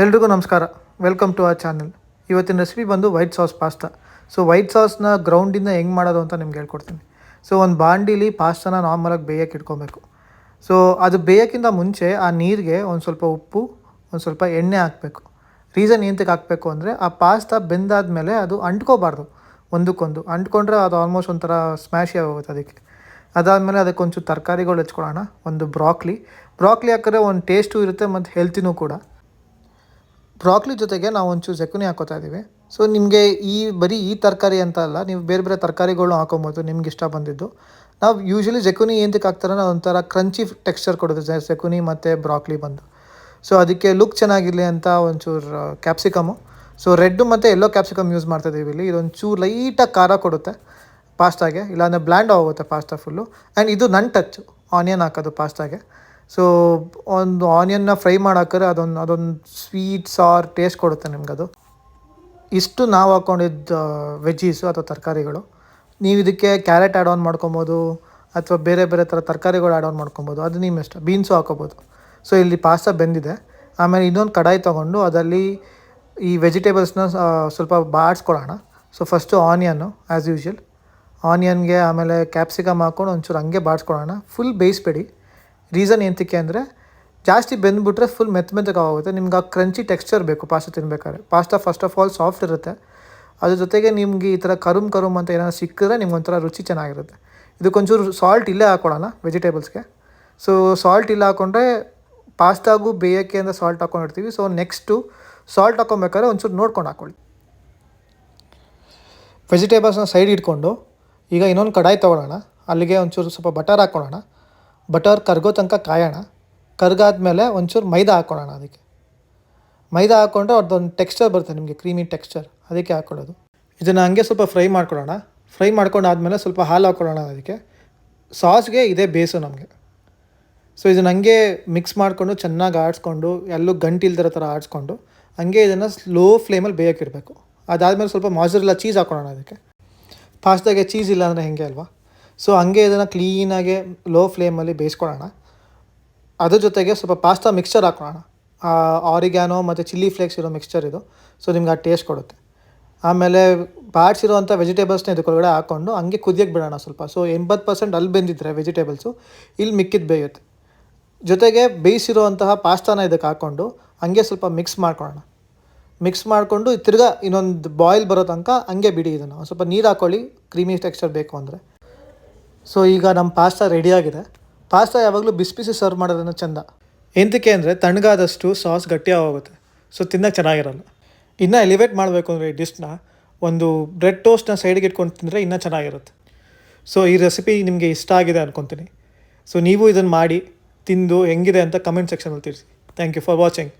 ಎಲ್ರಿಗೂ ನಮಸ್ಕಾರ. Welcome to our channel. ಇವತ್ತಿನ ರೆಸಿಪಿ ಬಂದು white sauce pasta. So white ಸಾಸ್ನ ಗ್ರೌಂಡಿಂದ ಹೆಂಗೆ ಮಾಡೋದು ಅಂತ ನಿಮ್ಗೆ ಹೇಳ್ಕೊಡ್ತೀನಿ. ಸೊ ಒಂದು ಬಾಂಡಿಲಿ ಪಾಸ್ತಾನ ನಾರ್ಮಲಾಗಿ ಬೇಯಕ್ಕೆ ಇಟ್ಕೊಬೇಕು. ಸೊ ಅದು ಬೇಯೋಕ್ಕಿಂತ ಮುಂಚೆ ಆ ನೀರಿಗೆ ಒಂದು ಸ್ವಲ್ಪ ಉಪ್ಪು, ಒಂದು ಸ್ವಲ್ಪ ಎಣ್ಣೆ ಹಾಕಬೇಕು. ರೀಸನ್ ಏನಕ್ಕೆ ಹಾಕಬೇಕು ಅಂದರೆ ಆ ಪಾಸ್ತಾ ಬೆಂದಾದಮೇಲೆ ಅದು ಅಂಟ್ಕೋಬಾರ್ದು, ಒಂದಕ್ಕೊಂದು ಅಂಟ್ಕೊಂಡ್ರೆ ಅದು ಆಲ್ಮೋಸ್ಟ್ ಒಂಥರ ಸ್ಮ್ಯಾಶಿ ಆಗೋಗುತ್ತೆ. ಅದಾದಮೇಲೆ ಅದಕ್ಕೆ ಒಂಚೂರು ತರಕಾರಿಗಳು ಹೆಚ್ಕೊಳ್ಳೋಣ. ಒಂದು ಬ್ರಾಕ್ಲಿ ಹಾಕಿದ್ರೆ ಒಂದು ಟೇಸ್ಟು ಇರುತ್ತೆ ಮತ್ತು ಹೆಲ್ತಿನೂ ಕೂಡ. ಬ್ರಾಕ್ಲಿ ಜೊತೆಗೆ ನಾವು ಒಂಚೂರು ಜೆಕುನಿ ಹಾಕೋತಾ ಇದ್ದೀವಿ. ಸೊ ನಿಮಗೆ ಬರೀ ಈ ತರಕಾರಿ ಅಂತ ಅಲ್ಲ, ನೀವು ಬೇರೆ ಬೇರೆ ತರಕಾರಿಗಳನ್ನ ಹಾಕೊಬೋದು ನಿಮ್ಗೆ ಇಷ್ಟ ಬಂದಿದ್ದು. ನಾವು ಯೂಶ್ವಲಿ ಜೆಕುನಿ ಏನಕ್ಕೆ ಹಾಕ್ತಾರೆ ನಾವು ಒಂಥರ ಕ್ರಂಚಿ ಟೆಕ್ಸ್ಚರ್ ಕೊಡುತ್ತೆ ಜೆಕುನಿ ಮತ್ತು ಬ್ರಾಕ್ಲಿ ಬಂದು. ಸೊ ಅದಕ್ಕೆ ಲುಕ್ ಚೆನ್ನಾಗಿರಲಿ ಅಂತ ಒಂಚೂರು ಕ್ಯಾಪ್ಸಿಕಮು, ಸೊ ರೆಡ್ಡು ಮತ್ತು ಯೆಲ್ಲೋ ಕ್ಯಾಪ್ಸಿಕಮ್ ಯೂಸ್ ಮಾಡ್ತಾಯಿದ್ದೀವಿ ಇಲ್ಲಿ. ಇದೊಂದು ಚೂರು ಲೈಟಾಗಿ ಖಾರ ಕೊಡುತ್ತೆ ಪಾಸ್ತಾಗೆ, ಇಲ್ಲಾಂದರೆ ಬ್ಲ್ಯಾಂಡ್ ಆಗೋಗುತ್ತೆ ಪಾಸ್ತಾ ಫುಲ್ಲು. ಆ್ಯಂಡ್ ಇದು ನನ್ನ ಟಚ್ಚು, ಆನಿಯನ್ ಹಾಕೋದು ಪಾಸ್ತಾಗೆ. ಸೊ ಒಂದು ಆನಿಯನ್ನ ಫ್ರೈ ಮಾಡಾಕಿದ್ರೆ ಅದೊಂದು ಸ್ವೀಟ್ ಸಾರ್ ಟೇಸ್ಟ್ ಕೊಡುತ್ತೆ ನಿಮಗದು. ಇಷ್ಟು ನಾವು ಹಾಕ್ಕೊಂಡಿದ್ದ ವೆಜ್ಜೀಸು ಅಥವಾ ತರಕಾರಿಗಳು. ನೀವು ಇದಕ್ಕೆ ಕ್ಯಾರೆಟ್ ಆ್ಯಡ್ ಆನ್ ಮಾಡ್ಕೊಬೋದು ಅಥವಾ ಬೇರೆ ಬೇರೆ ಥರ ತರಕಾರಿಗಳು ಆ್ಯಡ್ ಆನ್ ಮಾಡ್ಕೊಬೋದು, ಅದು ನಿಮ್ಮ ಇಷ್ಟ. ಬೀನ್ಸು ಹಾಕೋಬೋದು. ಸೊ ಇಲ್ಲಿ ಪಾಸ್ತಾ ಬೆಂದಿದೆ. ಆಮೇಲೆ ಇನ್ನೊಂದು ಕಡಾಯಿ ತೊಗೊಂಡು ಅದರಲ್ಲಿ ಈ ವೆಜಿಟೇಬಲ್ಸ್ನ ಸ್ವಲ್ಪ ಬಾಡಿಸ್ಕೊಳ್ಳೋಣ. ಸೊ ಫಸ್ಟು ಆನಿಯನ್ನು ಆ್ಯಸ್ ಯೂಶ್ವಲ್ ಆನಿಯನ್ಗೆ ಆಮೇಲೆ ಕ್ಯಾಪ್ಸಿಕಮ್ ಹಾಕ್ಕೊಂಡು ಒಂಚೂರು ಹಂಗೆ ಬಾಡಿಸ್ಕೊಳ್ಳೋಣ. ಫುಲ್ ಬೇಯಿಸ್ಬೇಡಿ. ರೀಸನ್ ಏನಕ್ಕೆ ಅಂದರೆ ಜಾಸ್ತಿ ಬೆಂದುಬಿಟ್ರೆ ಫುಲ್ ಮೆತ್ತಗಾಗುತ್ತೆ. ನಿಮ್ಗೆ ಆ ಕ್ರಂಚಿ ಟೆಕ್ಸ್ಚರ್ ಬೇಕು ಪಾಸ್ತಾ ತಿನ್ಬೇಕಾದ್ರೆ. Pasta first of all soft ಇರುತ್ತೆ, ಅದ್ರ ಜೊತೆಗೆ ನಿಮ್ಗೆ ಈ ಥರ ಕರುಮ್ ಅಂತ ಏನಾದ್ರು ಸಿಕ್ಕಿದ್ರೆ ನಿಮ್ಗೆ ಒಂಥರ ರುಚಿ ಚೆನ್ನಾಗಿರುತ್ತೆ. ಇದಕ್ಕೊಂಚೂರು ಸಾಲ್ಟ್ ಇಲ್ಲೇ ಹಾಕ್ಕೊಳ್ಳೋಣ ವೆಜಿಟೇಬಲ್ಸ್ಗೆ. ಸೊ ಸಾಲ್ಟ್ ಇಲ್ಲ ಹಾಕ್ಕೊಂಡ್ರೆ ಪಾಸ್ತಾಗೂ ಬೇಯೋಕ್ಕೆ ಅಂತ ಸಾಲ್ಟ್ ಹಾಕ್ಕೊಂಡಿರ್ತೀವಿ. ಸೊ ನೆಕ್ಸ್ಟು ಸಾಲ್ಟ್ ಹಾಕ್ಕೊಬೇಕಾದ್ರೆ ಒಂಚೂರು ನೋಡ್ಕೊಂಡು ಹಾಕ್ಕೊಳ್ಳಿ. ವೆಜಿಟೇಬಲ್ಸ್ನ ಸೈಡ್ ಇಟ್ಕೊಂಡು ಈಗ ಇನ್ನೊಂದು ಕಡಾಯಿ ತೊಗೊಳ್ಳೋಣ. ಅಲ್ಲಿಗೆ ಒಂಚೂರು ಸ್ವಲ್ಪ ಬಟರ್ ಹಾಕ್ಕೊಳ್ಳೋಣ. ಬಟರ್ ಕರ್ಗೋ ತನಕ ಕಾಯೋಣ. ಕರ್ಗಾದ್ಮೇಲೆ ಒಂಚೂರು ಮೈದಾ ಹಾಕ್ಕೊಳ್ಳೋಣ. ಅದಕ್ಕೆ ಮೈದಾ ಹಾಕ್ಕೊಂಡ್ರೆ ಅದೊಂದು ಟೆಕ್ಸ್ಚರ್ ಬರುತ್ತೆ ನಿಮಗೆ, ಕ್ರೀಮಿ ಟೆಕ್ಸ್ಚರ್, ಅದಕ್ಕೆ ಹಾಕ್ಕೊಳ್ಳೋದು. ಇದನ್ನು ಹಂಗೆ ಸ್ವಲ್ಪ ಫ್ರೈ ಮಾಡ್ಕೊಳ್ಳೋಣ. ಫ್ರೈ ಮಾಡ್ಕೊಂಡಾದ್ಮೇಲೆ ಸ್ವಲ್ಪ ಹಾಲು ಹಾಕ್ಕೊಳ್ಳೋಣ. ಅದಕ್ಕೆ ಸಾಸ್ಗೆ ಇದೇ ಬೇಸು ನಮಗೆ. ಸೊ ಇದನ್ನು ಹಂಗೆ ಮಿಕ್ಸ್ ಮಾಡಿಕೊಂಡು ಚೆನ್ನಾಗಿ ಆಡಿಸ್ಕೊಂಡು ಎಲ್ಲೂ ಗಂಟಿಲ್ದಿರೋ ಥರ ಆಡಿಸ್ಕೊಂಡು ಹಂಗೆ ಇದನ್ನು ಸ್ಲೋ ಫ್ಲೇಮಲ್ಲಿ ಬೇಯೋಕ್ಕಿಡಬೇಕು. ಅದಾದಮೇಲೆ ಸ್ವಲ್ಪ ಮಾಜರೆಲ್ಲಾ ಚೀಸ್ ಹಾಕ್ಕೊಳ್ಳೋಣ. ಅದಕ್ಕೆ ಪಾಸ್ತಾಗೆ ಚೀಸ್ ಇಲ್ಲ ಅಂದರೆ ಹೆಂಗೆ ಅಲ್ವಾ. ಸೊ ಹಂಗೆ ಇದನ್ನು ಕ್ಲೀನಾಗಿ ಲೋ ಫ್ಲೇಮಲ್ಲಿ ಬೇಯಿಸ್ಕೊಳ್ಳೋಣ. ಅದ್ರ ಜೊತೆಗೆ ಸ್ವಲ್ಪ ಪಾಸ್ತಾ ಮಿಕ್ಸ್ಚರ್ ಹಾಕ್ಕೊಳ್ಳೋಣ. ಆರಿಗ್ಯಾನೋ ಮತ್ತು ಚಿಲ್ಲಿ ಫ್ಲೇಕ್ಸ್ ಇರೋ ಮಿಕ್ಸ್ಚರ್ ಇದು. ಸೊ ನಿಮ್ಗೆ ಆ ಟೇಸ್ಟ್ ಕೊಡುತ್ತೆ. ಆಮೇಲೆ ಬಾಡಿಸಿರೋವಂಥ ವೆಜಿಟೇಬಲ್ಸ್ನ ಇದಕ್ಕೊಳಗಡೆ ಹಾಕ್ಕೊಂಡು ಹಂಗೆ ಕುದಿಯೋಕ್ಕೆ ಬಿಡೋಣ ಸ್ವಲ್ಪ. ಸೊ 80% ಅಲ್ಲಿ ಬೆಂದಿದ್ರೆ ವೆಜಿಟೇಬಲ್ಸು, ಇಲ್ಲಿ ಮಿಕ್ಕಿದ್ದು ಬೇಯುತ್ತೆ. ಜೊತೆಗೆ ಬೇಯಿಸಿರೋವಂತಹ ಪಾಸ್ತಾನ ಇದಕ್ಕೆ ಹಾಕ್ಕೊಂಡು ಹಂಗೆ ಸ್ವಲ್ಪ ಮಿಕ್ಸ್ ಮಾಡಿಕೊಂಡು ತಿರ್ಗಾ ಇನ್ನೊಂದು ಬಾಯ್ಲ್ ಬರೋ ತನಕ ಹಂಗೆ ಬಿಡಿ. ಇದನ್ನು ಸ್ವಲ್ಪ ನೀರು ಹಾಕ್ಕೊಳ್ಳಿ ಕ್ರೀಮಿ ಟೆಕ್ಸ್ಚರ್ ಬೇಕು ಅಂದರೆ. ಸೊ ಈಗ ನಮ್ಮ ಪಾಸ್ತಾ ರೆಡಿಯಾಗಿದೆ. ಪಾಸ್ತಾ ಯಾವಾಗಲೂ ಬಿಸಿ ಸರ್ವ್ ಮಾಡೋದನ್ನು ಚೆಂದ. ಎಂತಕ್ಕೆ ಅಂದರೆ ತಣ್ಣಗಾದಷ್ಟು ಸಾಸ್ ಗಟ್ಟಿಯಾಗೋಗುತ್ತೆ. ಸೊ ತಿನ್ನೋಕ್ಕೆ ಚೆನ್ನಾಗಿರಲ್ಲ. ಇನ್ನೂ ಎಲಿವೇಟ್ ಮಾಡಬೇಕು ಅಂದರೆ ಈ ಡಿಶ್ನ ಒಂದು ಬ್ರೆಡ್ ಟೋಸ್ಟ್ನ ಸೈಡಿಗೆ ಇಟ್ಕೊಂಡು ತಿಂದರೆ ಇನ್ನೂ ಚೆನ್ನಾಗಿರುತ್ತೆ. ಸೊ ಈ ರೆಸಿಪಿ ನಿಮಗೆ ಇಷ್ಟ ಆಗಿದೆ ಅಂದ್ಕೊತೀನಿ. ಸೊ ನೀವು ಇದನ್ನು ಮಾಡಿ ತಿಂದು ಹೆಂಗಿದೆ ಅಂತ ಕಮೆಂಟ್ ಸೆಕ್ಷನಲ್ಲಿ ತಿಳಿಸಿ. Thank you for watching.